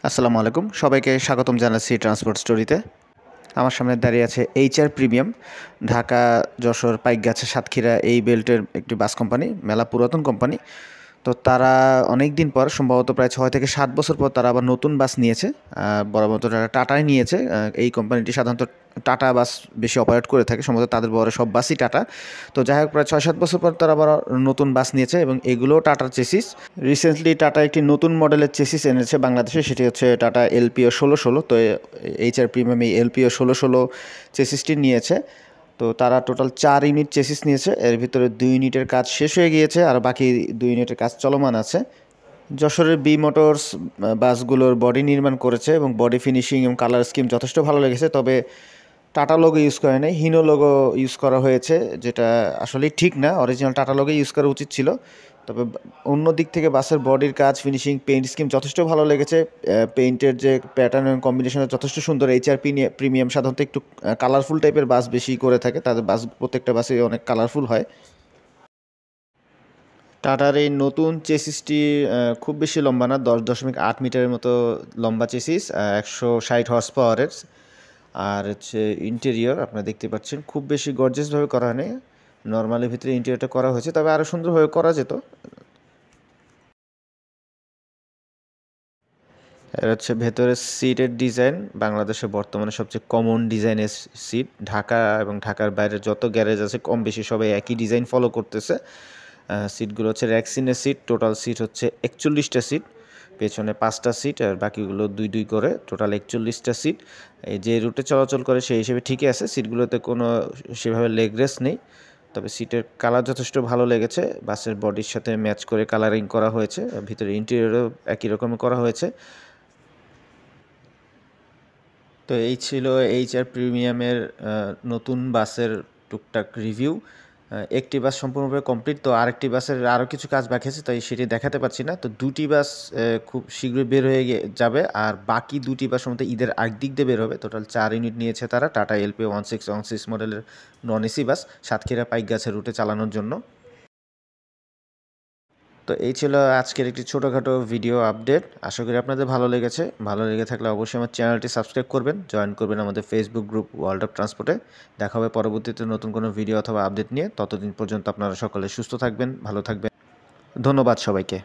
আসসালামু আলাইকুম, সবাইকে স্বাগতম জানাচ্ছি ট্রান্সপোর্ট স্টোরিতে। আমার সামনে দাঁড়িয়ে আছে এইচআর প্রিমিয়াম, ঢাকা, যশোর, পাইকগাছা, সাতক্ষীরা এই বেল্টের একটি বাস কোম্পানি, মেলা পুরাতন কোম্পানি। তো তারা অনেক দিন পর, সম্ভবত প্রায় 6 থেকে 7 বছর পর তারা আবার নতুন বাস নিয়েছে। বড় মতো তারা টাটাই নিয়েছে। এই কোম্পানিটি সাধারণত টাটা বাস বেশি অপারেট করে থাকে, সম্ভবত তাদের বড় সব বাসই টাটা। তো যাই হোক, প্রায় 6-7 বছর পর তারা আবার নতুন বাস নিয়েছে এবং এগুলোও টাটার চেসিস। রিসেন্টলি টাটা একটি নতুন মডেলের চেসিস এনেছে বাংলাদেশে, সেটি হচ্ছে টাটা এলপিও 1616। তো এইচআর প্রিমিয়াম এই এলপিও 1616 চেসিসটি নিয়েছে। তো তারা টোটাল 4 ইউনিট চেসিস নিয়েছে, এর ভিতরে 2 ইউনিটের কাজ শেষ হয়ে গিয়েছে আর বাকি 2 ইউনিটের কাজ চলমান আছে। যশোরের বি মোটরস বাসগুলোর বডি নির্মাণ করেছে এবং বডি ফিনিশিং এবং কালার স্কিম যথেষ্ট ভালো লেগেছে। তবে টাটা লোগো ইউজ করে নাই, হিনো লোগো ইউজ করা হয়েছে, যেটা আসলে ঠিক না। অরিজিনাল টাটা লোগো ইউজ করা উচিত ছিল। তবে অন্য দিক থেকে বাসের বডির কাজ, ফিনিশিং, পেইন্ট স্কিম যথেষ্ট ভালো লেগেছে। পেইন্টের যে প্যাটার্ন এবং কম্বিনেশন যথেষ্ট সুন্দর। এইচআর প্রিমিয়াম সাধারণত একটু কালারফুল টাইপের বাস বেশি করে থাকে, তাদের বাস প্রত্যেকটা বাসে অনেক কালারফুল হয়। টাটার এই নতুন চেসিসটি খুব বেশি লম্বা না, 10.8 মিটারের মতো লম্বা চেসিস, 160 হর্স পাওয়ারের। আর হচ্ছে ইন্টেরিয়র আপনারা দেখতে পাচ্ছেন, খুব বেশি গর্জিয়াসভাবে করা হয়নি, নর্মালের ভিতরে ইন্টেরিয়রটা করা হয়েছে, তবে আরও সুন্দরভাবে করা যেত। এর হচ্ছে ভেতরের সিটের ডিজাইন বাংলাদেশে বর্তমানে সবচেয়ে কমন ডিজাইনের সিট। ঢাকা এবং ঢাকার বাইরে যত গ্যারেজ আছে কম বেশি সবাই একই ডিজাইন ফলো করতেছে। সিটগুলো হচ্ছে র্যাক্সিনের সিট, টোটাল সিট হচ্ছে 41টা সিট, পেছনে 5টা সিট আর বাকিগুলো 2 করে, টোটাল 41টা সিট। এই যে রুটে চলাচল করে সেই হিসেবে ঠিকই আছে, সিটগুলোতে কোনো সেভাবে লেগ রেস্ট নেই। তবে সিটের কালার যথেষ্ট ভালো লেগেছে, বাসের বডির সাথে ম্যাচ করে কালারিং করা হয়েছে, ভিতরে ইন্টেরিয়রও একই রকম করা হয়েছে। তো এই ছিল এইচআর প্রিমিয়ামের নতুন বাসের টুকটাক রিভিউ। একটি বাস সম্পূর্ণভাবে কমপ্লিট, তো আরেকটি বাসের আরও কিছু কাজ বাকি আছে, তাই সেটি দেখাতে পারছি না। তো 2টি বাস খুব শীঘ্রই বের হয়ে যাবে, আর বাকি 2টি বাস সম্ভবত ঈদের আগ দিক দিয়ে বের হবে। টোটাল 4 ইউনিট নিয়েছে তারা, টাটা এলপি 1616 মডেলের non AC bus, Satkhira Paikgachha রুটে চালানোর জন্য। তো এই ছিল আজকের একটি ছোটোখাটো ভিডিও আপডেট। আশা করি আপনাদের ভালো লেগেছে। ভালো লেগে থাকলে অবশ্যই আমার চ্যানেলটি সাবস্ক্রাইব করবেন, জয়েন করবেন আমাদের ফেসবুক গ্রুপ ওয়ার্ল্ড অফ ট্রান্সপোর্টে। দেখা হবে পরবর্তীতে নতুন কোনো ভিডিও অথবা আপডেট নিয়ে। ততদিন পর্যন্ত আপনারা সকলে সুস্থ থাকবেন, ভালো থাকবেন। ধন্যবাদ সবাইকে।